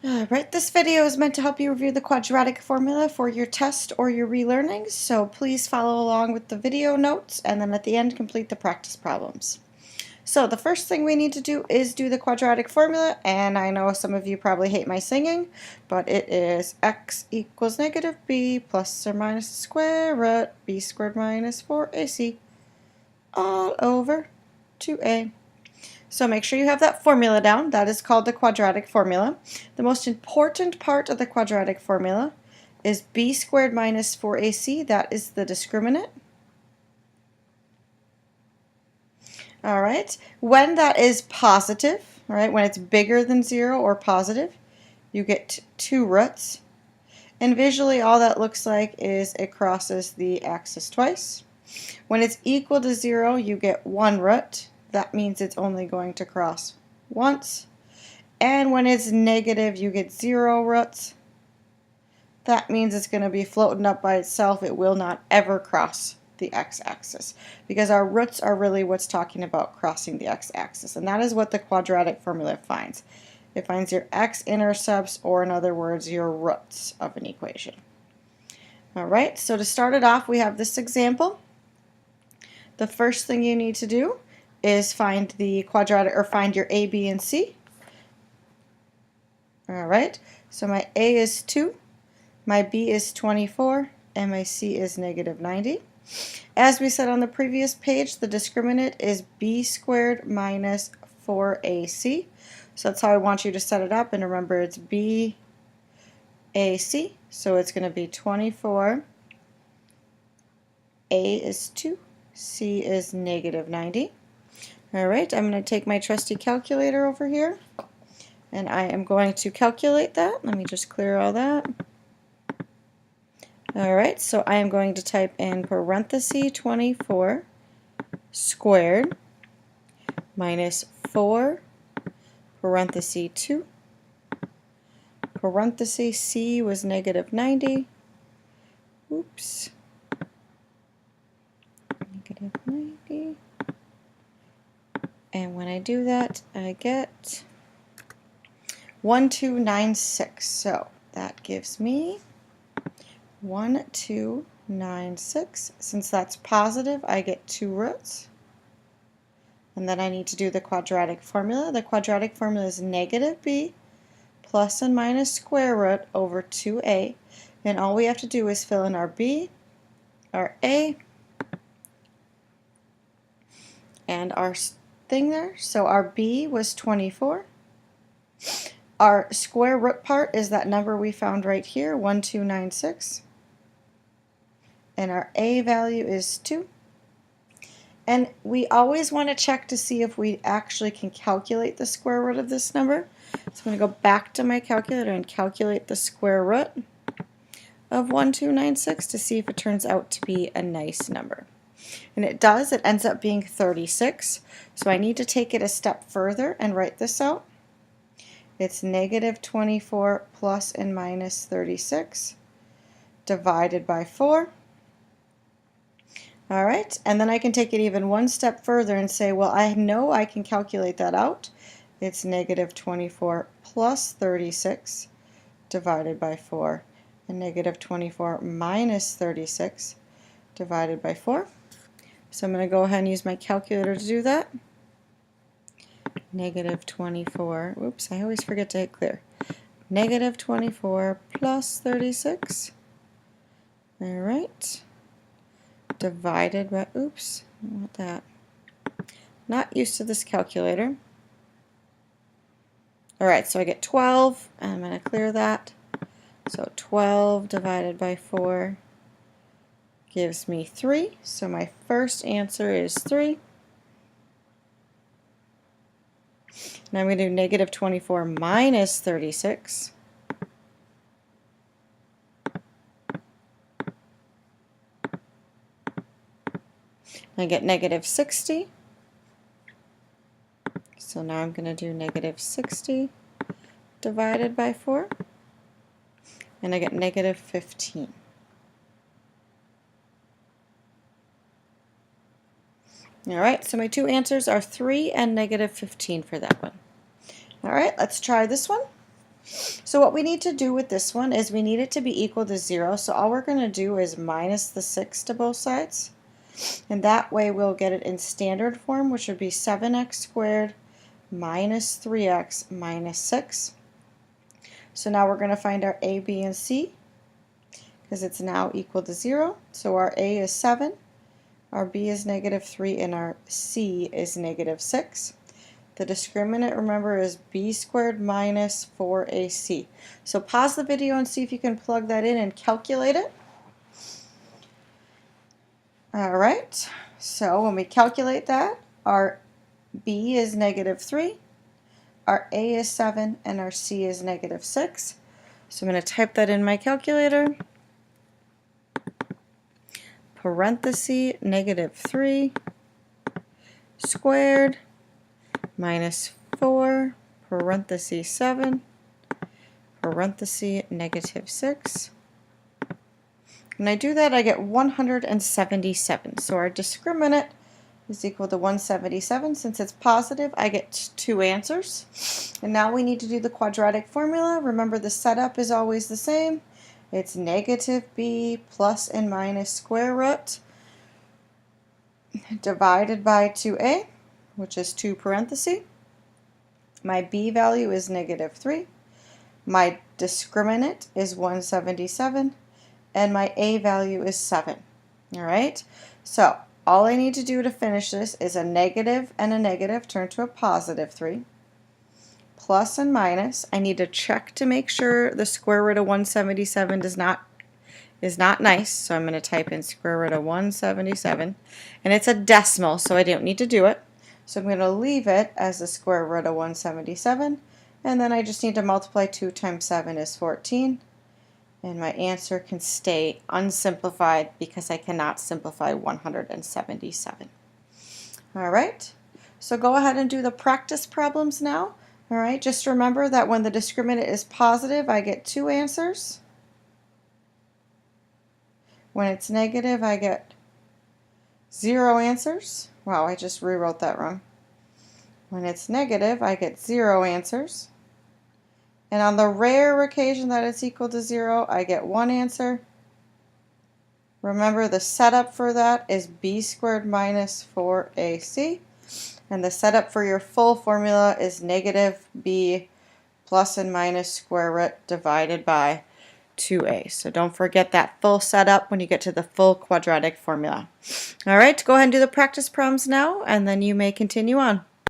Alright, this video is meant to help you review the quadratic formula for your test or your relearning, so please follow along with the video notes and then at the end complete the practice problems. So the first thing we need to do is do the quadratic formula, and I know some of you probably hate my singing, but it is x equals negative b plus or minus the square root b squared minus 4ac all over 2a. So make sure you have that formula down. That is called the quadratic formula. The most important part of the quadratic formula is b squared minus 4ac. That is the discriminant. All right. When that is positive, all right, when it's bigger than 0 or positive, you get 2 roots. And visually all that looks like is it crosses the axis twice. When it's equal to 0, you get 1 root. That means it's only going to cross once. And when it's negative, you get 0 roots. That means it's going to be floating up by itself. It will not ever cross the x-axis, because our roots are really what's talking about crossing the x-axis, and that is what the quadratic formula finds. It finds your x-intercepts, or in other words, your roots of an equation. Alright, so to start it off, we have this example. The first thing you need to do is find the quadratic, or find your a, b, and c. Alright, so my a is 2, my b is 24, and my c is negative 90. As we said on the previous page, the discriminant is b squared minus 4ac. So that's how I want you to set it up, and remember it's b ac, so it's going to be 24, a is 2, c is negative 90. Alright, I'm going to take my trusty calculator over here, and I am going to calculate that. Let me just clear all that. Alright, so I am going to type in parenthesis 24 squared minus 4 parenthesis 2 parenthesis c was negative 90. Oops. Negative 90. And when I do that, I get 1296. So that gives me 1296. Since that's positive, I get 2 roots. And then I need to do the quadratic formula. The quadratic formula is negative b plus and minus square root over 2a. And all we have to do is fill in our b, our a, and our thing there. So our b was 24. Our square root part is that number we found right here, 1296. And our a value is 2. And we always want to check to see if we actually can calculate the square root of this number. So I'm going to go back to my calculator and calculate the square root of 1296 to see if it turns out to be a nice number. And it does. It ends up being 36. So I need to take it a step further and write this out. It's negative 24 plus and minus 36 divided by 4. Alright, and then I can take it even one step further and say, well, I know I can calculate that out. It's negative 24 plus 36 divided by 4, and negative 24 minus 36 divided by 4. So I'm going to go ahead and use my calculator to do that. Negative 24, oops, I always forget to hit clear. Negative 24 plus 36. Alright. Divided by, oops, I don't want that. Not used to this calculator. Alright, so I get 12, and I'm going to clear that. So 12 divided by 4 gives me 3. So my first answer is 3. Now I'm going to do negative 24 minus 36. I get negative 60. So now I'm going to do negative 60 divided by 4. And I get negative 15. Alright, so my two answers are 3 and negative 15 for that one. Alright, let's try this one. So what we need to do with this one is we need it to be equal to 0. So all we're going to do is minus the 6 to both sides. And that way we'll get it in standard form, which would be 7x squared minus 3x minus 6. So now we're going to find our a, b, and c because it's now equal to 0. So our a is 7, our b is negative 3, and our c is negative 6. The discriminant, remember, is b squared minus 4ac. So pause the video and see if you can plug that in and calculate it. Alright, so when we calculate that, our b is negative 3, our a is 7, and our c is negative 6. So I'm going to type that in my calculator. Parenthesis negative 3 squared minus 4 parenthesis 7 parenthesis negative 6. When I do that, I get 177. So our discriminant is equal to 177. Since it's positive, I get 2 answers. And now we need to do the quadratic formula. Remember, the setup is always the same. It's negative b plus and minus square root divided by 2a, which is 2 parentheses. My b value is negative 3. My discriminant is 177. And my a value is 7. Alright, so all I need to do to finish this is a negative and a negative turn to a positive 3. Plus and minus, I need to check to make sure the square root of 177 is not nice, so I'm going to type in square root of 177, and it's a decimal, so I don't need to do it. So I'm going to leave it as the square root of 177, and then I just need to multiply 2 times 7 is 14, and my answer can stay unsimplified because I cannot simplify 177. Alright, so go ahead and do the practice problems now. Alright, just remember that when the discriminant is positive, I get 2 answers. When it's negative, I get 0 answers. Wow, I just rewrote that wrong. When it's negative, I get 0 answers. And on the rare occasion that it's equal to 0, I get 1 answer. Remember, the setup for that is b squared minus 4ac. And the setup for your full formula is negative b plus and minus square root divided by 2a. So don't forget that full setup when you get to the full quadratic formula. Alright, go ahead and do the practice problems now, and then you may continue on.